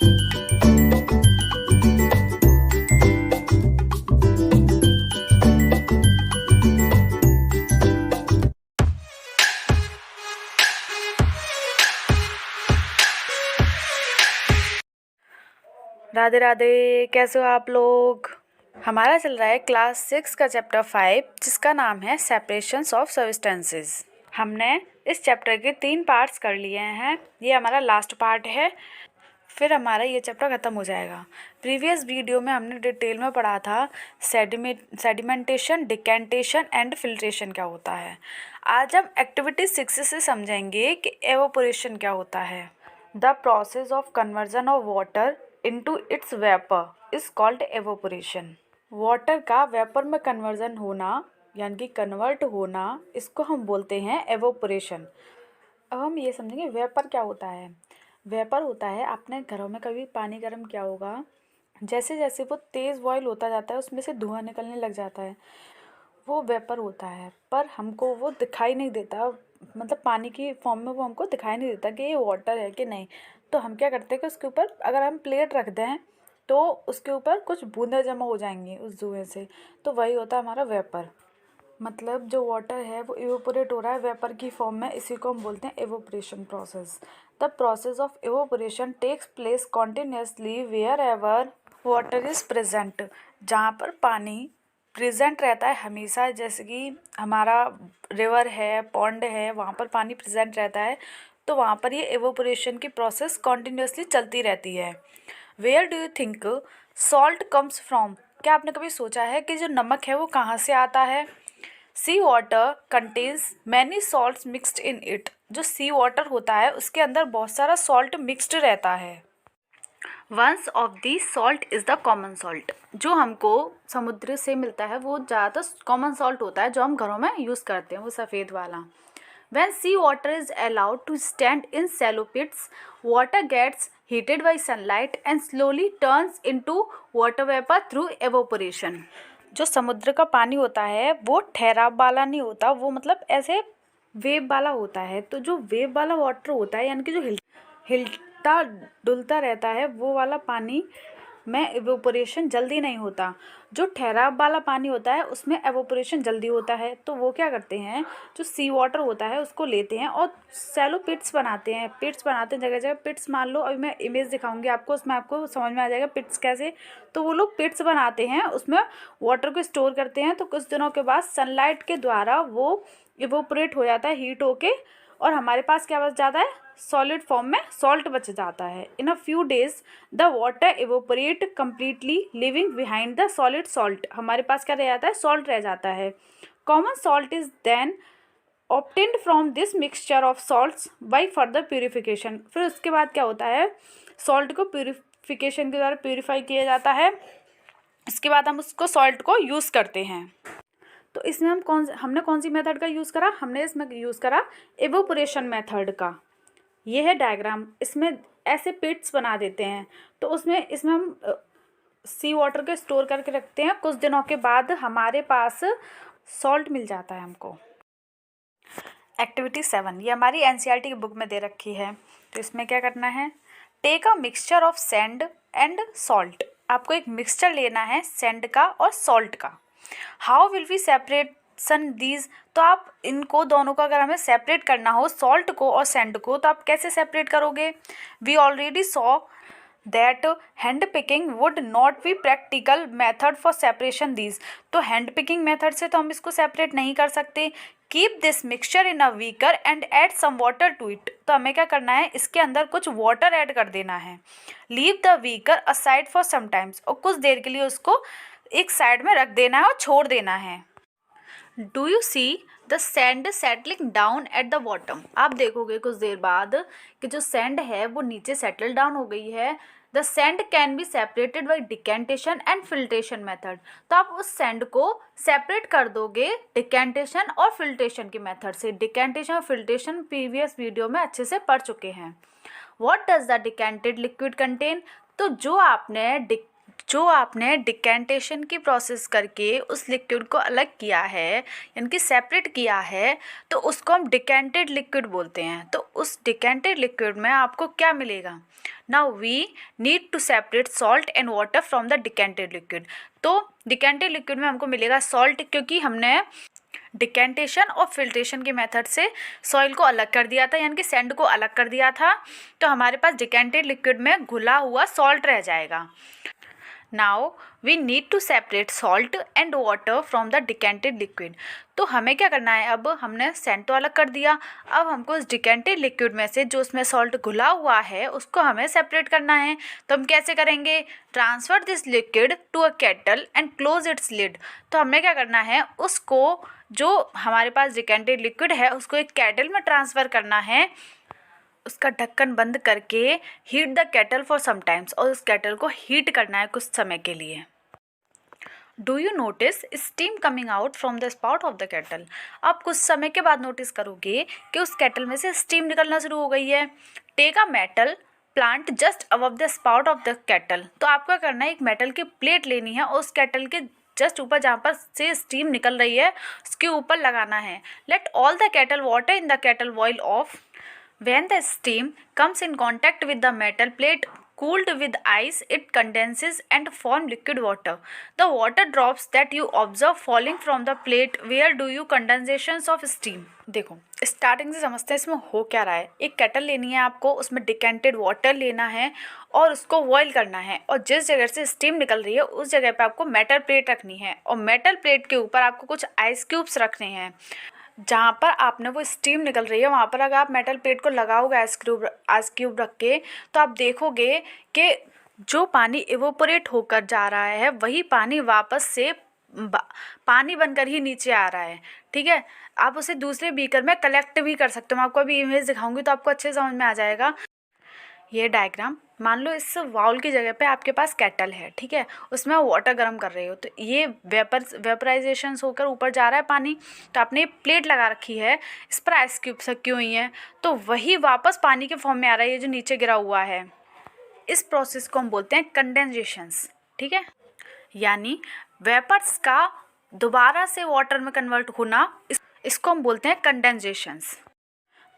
राधे राधे, कैसे हो आप लोग। हमारा चल रहा है क्लास 6 का चैप्टर 5 जिसका नाम है सेपरेशंस ऑफ सब्सटेंसेस। हमने इस चैप्टर के 3 पार्ट्स कर लिए हैं। ये हमारा लास्ट पार्ट है, फिर हमारा ये चैप्टर ख़त्म हो जाएगा। प्रीवियस वीडियो में हमने डिटेल में पढ़ा था सेडिमेंटेशन, डिकेंटेशन एंड फिल्ट्रेशन क्या होता है। आज हम एक्टिविटी 6 से समझेंगे कि एवोपोरेशन क्या होता है। The process of conversion of water into its vapour is called evaporation. Water का वेपर में कन्वर्जन होना यानी कि कन्वर्ट होना, इसको हम बोलते हैं एवोपोरेशन। अब हम ये समझेंगे वेपर क्या होता है। वेपर होता है, आपने घरों में कभी पानी गर्म किया होगा, जैसे जैसे वो तेज़ बॉयल होता जाता है उसमें से धुआं निकलने लग जाता है, वो वेपर होता है। पर हमको वो दिखाई नहीं देता, मतलब पानी की फॉर्म में वो हमको दिखाई नहीं देता कि ये वाटर है कि नहीं। तो हम क्या करते हैं कि उसके ऊपर अगर हम प्लेट रख दें तो उसके ऊपर कुछ बूंदें जमा हो जाएंगी उस धुएं से, तो वही होता है हमारा वेपर। मतलब जो वाटर है वो इवोपोरेट हो रहा है वेपर की फॉर्म में, इसी को हम बोलते हैं evaporation process. The process of evaporation takes place continuously wherever water is present. जहाँ पर पानी प्रेजेंट रहता है हमेशा, जैसे कि हमारा रिवर है, पॉन्ड है, वहाँ पर पानी प्रेजेंट रहता है, तो वहाँ पर ये एवोपोरेशन की प्रोसेस कॉन्टिन्यूसली चलती रहती है। Where do you think salt comes from. क्या आपने कभी सोचा है कि जो नमक है वो कहाँ से आता है। Sea water contains many salts mixed in it. जो सी वाटर होता है उसके अंदर बहुत सारा सॉल्ट मिक्सड रहता है। Once of the salt is the common salt. जो हमको समुद्र से मिलता है वो ज़्यादातर कॉमन सॉल्ट होता है, जो हम घरों में यूज़ करते हैं, वो सफ़ेद वाला। When sea water is allowed to stand in shallow pits, water gets heated by sunlight and slowly turns into water vapor through evaporation. जो समुद्र का पानी होता है वो ठहराव वाला नहीं होता, वो मतलब ऐसे वेव वाला होता है। तो जो वेव वाला वाटर होता है यानी कि जो हिलता डुलता रहता है, वो वाला पानी में एवोपोरेशन जल्दी नहीं होता। जो ठहराव वाला पानी होता है उसमें एवोपोरेशन जल्दी होता है। तो वो क्या करते हैं, जो सी वाटर होता है उसको लेते हैं और सैलो पिट्स बनाते हैं। जगह जगह पिट्स। मान लो अभी मैं इमेज दिखाऊंगी आपको, उसमें आपको समझ में आ जाएगा पिट्स कैसे। तो वो लोग पिट्स बनाते हैं, उसमें वाटर को स्टोर करते हैं, तो कुछ दिनों के बाद सनलाइट के द्वारा वो इवोपोरेट हो जाता है हीट होके, और हमारे पास क्या बच जाता है, सॉलिड फॉर्म में सॉल्ट बच जाता है। In a few days the water evaporate completely living behind the solid salt. हमारे पास क्या रह जाता है, सॉल्ट रह जाता है। Common salt is then obtained from this mixture of salts by further purification. फिर उसके बाद क्या होता है, सॉल्ट को प्यूरिफिकेशन के द्वारा प्यूरिफाई किया जाता है। इसके बाद हम उसको सॉल्ट को यूज़ करते हैं। तो इसमें हमने कौन सी मेथड का यूज़ करा, हमने इसमें यूज़ करा एवोपोरेशन मेथड का। ये है डायग्राम, इसमें ऐसे पिट्स बना देते हैं, तो इसमें हम सी वाटर को स्टोर करके रखते हैं। कुछ दिनों के बाद हमारे पास सॉल्ट मिल जाता है हमको। एक्टिविटी 7 ये हमारी एनसीईआरटी की बुक में दे रखी है। तो इसमें क्या करना है, take a mixture of sand and salt. आपको एक मिक्सचर लेना है सैंड का और सॉल्ट का। How will we separate these. तो आप इनको दोनों का अगर हमें सेपरेट करना हो, सॉल्ट को और सैंड को, तो आप कैसे सेपरेट करोगे। We already saw that hand picking would not be practical method for separation these. तो हैंड पिकिंग मेथड से तो हम इसको सेपरेट नहीं कर सकते। Keep this mixture in a beaker and add some water to it. तो हमें क्या करना है, इसके अंदर कुछ वाटर ऐड कर देना है। Leave the beaker aside for some times. और कुछ देर के लिए उसको एक साइड में रख देना है और छोड़ देना है। Do you see the sand settling down at the bottom. आप देखोगे कुछ देर बाद कि जो सैंड है वो नीचे सेटल डाउन हो गई है। The sand can be separated by decantation and filtration method. तो आप उस सैंड को सेपरेट कर दोगे डिकेंटेशन और फिल्ट्रेशन की मेथड से। डिकेंटेशन और फिल्ट्रेशन प्रीवियस वीडियो में अच्छे से पढ़ चुके हैं। What does the decanted liquid contain. तो जो आपने डिकेंटेशन की प्रोसेस करके उस लिक्विड को अलग किया है यानी कि सेपरेट किया है, तो उसको हम डिकेंटेड लिक्विड बोलते हैं। तो उस डिकेंटेड लिक्विड में आपको क्या मिलेगा, now we need to separate salt and water from the decanted liquid. तो डिकेंटेड लिक्विड में हमको मिलेगा सॉल्ट, क्योंकि हमने डिकेंटेशन और फिल्ट्रेशन के मेथड से सॉइल को अलग कर दिया था, यानी कि सैंड को अलग कर दिया था। तो हमारे पास डिकेंटेड लिक्विड में घुला हुआ सॉल्ट रह जाएगा। Now we need to separate salt and water from the decanted liquid. तो हमें क्या करना है, अब हमने सैंड तो अलग कर दिया, अब हमको इस डिकेंटेड लिक्विड में से जो उसमें सॉल्ट घुला हुआ है उसको हमें सेपरेट करना है। तो हम कैसे करेंगे, transfer this liquid to a kettle and close its lid. तो हमें क्या करना है, उसको जो हमारे पास डिकेंटेड लिक्विड है उसको एक केटल में ट्रांसफ़र करना है, उसका ढक्कन बंद करके heat the kettle for some times, और उस केटल को हीट करना है कुछ समय के लिए। Do you notice steam coming out from the spout of the kettle. आप कुछ समय के बाद नोटिस करोगे कि उस केटल में से स्टीम निकलना शुरू हो गई है। Take a metal plant just above the spout of the kettle. तो आपको करना है, एक मेटल की प्लेट लेनी है और उस केटल के जस्ट ऊपर जहाँ पर से स्टीम निकल रही है उसके ऊपर लगाना है। Let all the kettle water in the kettle boil of. When the steam comes in contact with the metal plate cooled with ice, it condenses and form liquid water. The water drops that you observe falling from the plate, where do you condensations of steam? देखो starting से समझते हैं इसमें हो क्या रहा है। एक केटल लेनी है आपको, उसमें डिकेंटेड वाटर लेना है और उसको बॉईल करना है, और जिस जगह से स्टीम निकल रही है उस जगह पे आपको मेटल प्लेट रखनी है, और मेटल प्लेट के ऊपर आपको कुछ आइस क्यूब्स रखने हैं। जहाँ पर आपने वो स्टीम निकल रही है वहाँ पर अगर आप मेटल प्लेट को लगाओगे आइस क्यूब रख के, तो आप देखोगे कि जो पानी इवोपोरेट होकर जा रहा है वही पानी वापस से पानी बनकर ही नीचे आ रहा है। ठीक है, आप उसे दूसरे बीकर में कलेक्ट भी कर सकते हो। मैं आपको अभी इमेज दिखाऊंगी तो आपको अच्छे समझ में आ जाएगा। ये डायग्राम, मान लो इस बाउल की जगह पे आपके पास केटल है, ठीक है, उसमें वाटर गर्म कर रहे हो, तो ये वेपराइजेशन होकर ऊपर जा रहा है पानी। तो आपने प्लेट लगा रखी है, इस पर आइस क्यूब्स रखी हुई हैं, तो वही वापस पानी के फॉर्म में आ रहा है, ये जो नीचे गिरा हुआ है। इस प्रोसेस को हम बोलते हैं कंडेंसेशंस। ठीक है, यानी वेपर्स का दोबारा से वाटर में कन्वर्ट होना, इसको हम बोलते हैं कंडेंसेशंस।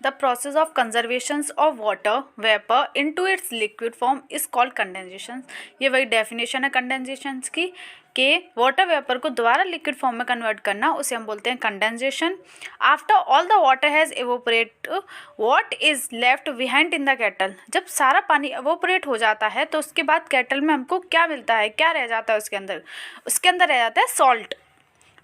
The process of conservation of water vapor into its liquid form is called condensation। ये वही डेफिनेशन है कंडेंसेशन की, कि वाटर वेपर को दोबारा लिक्विड फॉर्म में कन्वर्ट करना, उसे हम बोलते हैं condensation. After all the water has evaporate what is left behind in the kettle. जब सारा पानी एवोपरेट हो जाता है तो उसके बाद केटल में हमको क्या मिलता है, क्या रह जाता है उसके अंदर रह जाता है salt.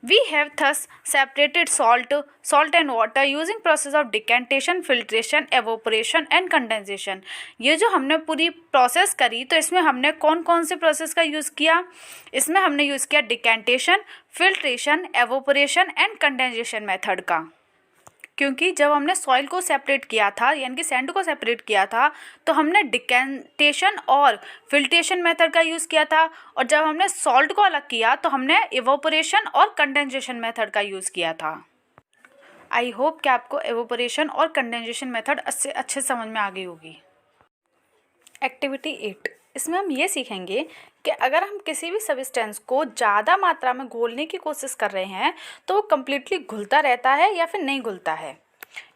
We have thus separated salt and water using process of decantation, filtration, evaporation and condensation। ये जो हमने पूरी प्रोसेस करी, तो इसमें हमने कौन कौन से प्रोसेस का यूज़ किया, इसमें हमने यूज़ किया decantation, filtration, evaporation and condensation method का। क्योंकि जब हमने सॉइल को सेपरेट किया था, यानी कि सैंड को सेपरेट किया था, तो हमने डिकेंटेशन और फिल्ट्रेशन मेथड का यूज़ किया था, और जब हमने सॉल्ट को अलग किया तो हमने इवोपोरेशन और कंडेंसेशन मेथड का यूज़ किया था। आई होप कि आपको इवोपोरेशन और कंडेंसेशन मेथड अच्छे समझ में आ गई होगी। एक्टिविटी 8, इसमें हम ये सीखेंगे कि अगर हम किसी भी सब्सटेंस को ज़्यादा मात्रा में घोलने की कोशिश कर रहे हैं तो वो कम्प्लीटली घुलता रहता है या फिर नहीं घुलता है।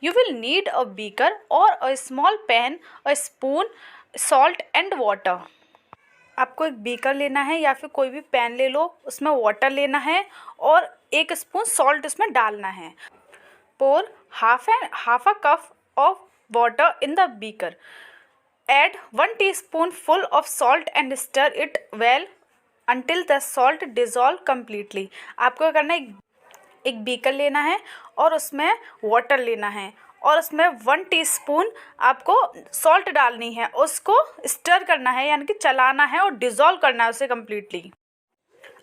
You will need a beaker और a small pan, a spoon, salt and water. आपको एक बीकर लेना है या फिर कोई भी पैन ले लो, उसमें वाटर लेना है और एक स्पून सॉल्ट उसमें डालना है। Pour half a cup of water in the beaker. Add 1 teaspoonful of salt and stir it well until the salt dissolve completely। आपको करना है, एक बीकर लेना है और उसमें वाटर लेना है और उसमें 1 टीस्पून आपको सॉल्ट डालनी है, उसको स्टर करना है यानी कि चलाना है और डिज़ोल्व करना है उसे completely.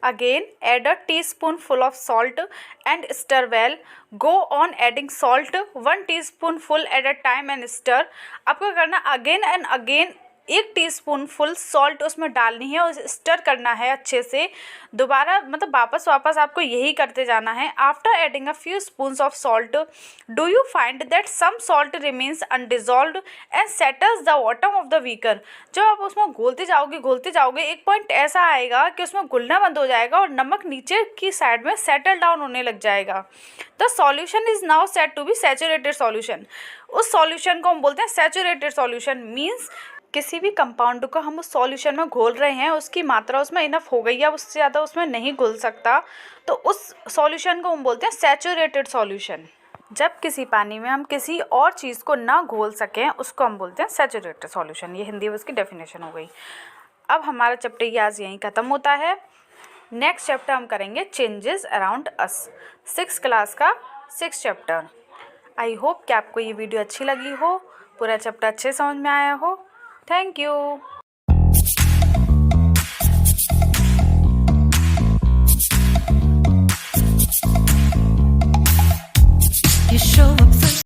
Again add a teaspoonful of salt and stir well। Go on adding salt 1 teaspoonful at a time and stir। आपको करना अगेन एंड अगेन 1 टीस्पूनफुल सॉल्ट उसमें डालनी है और स्टर करना है अच्छे से, दोबारा मतलब वापस आपको यही करते जाना है। After adding a few spoons of salt do you find that some salt remains undissolved and settles the bottom of the beaker. जब आप उसमें घोलते जाओगे एक पॉइंट ऐसा आएगा कि उसमें घुलना बंद हो जाएगा और नमक नीचे की साइड में सेटल डाउन होने लग जाएगा। The solution is now set to be saturated solution. उस सॉल्यूशन को हम बोलते हैं सैचुरेटेड सॉल्यूशन। मीन्स किसी भी कंपाउंड को हम उस सॉल्यूशन में घोल रहे हैं, उसकी मात्रा उसमें इनफ हो गई है, उससे ज़्यादा उसमें नहीं घुल सकता, तो उस सॉल्यूशन को हम बोलते हैं सैचुरेटेड सॉल्यूशन। जब किसी पानी में हम किसी और चीज़ को ना घोल सकें, उसको हम बोलते हैं सैचुरेटेड सॉल्यूशन। ये हिंदी में उसकी डेफिनेशन हो गई। अब हमारा चैप्टर ये आज यहीं ख़त्म होता है। नेक्स्ट चैप्टर हम करेंगे changes around us, 6th class का 6th चैप्टर। आई होप कि आपको ये वीडियो अच्छी लगी हो, पूरा चैप्टर अच्छे समझ में आया हो। Thank you.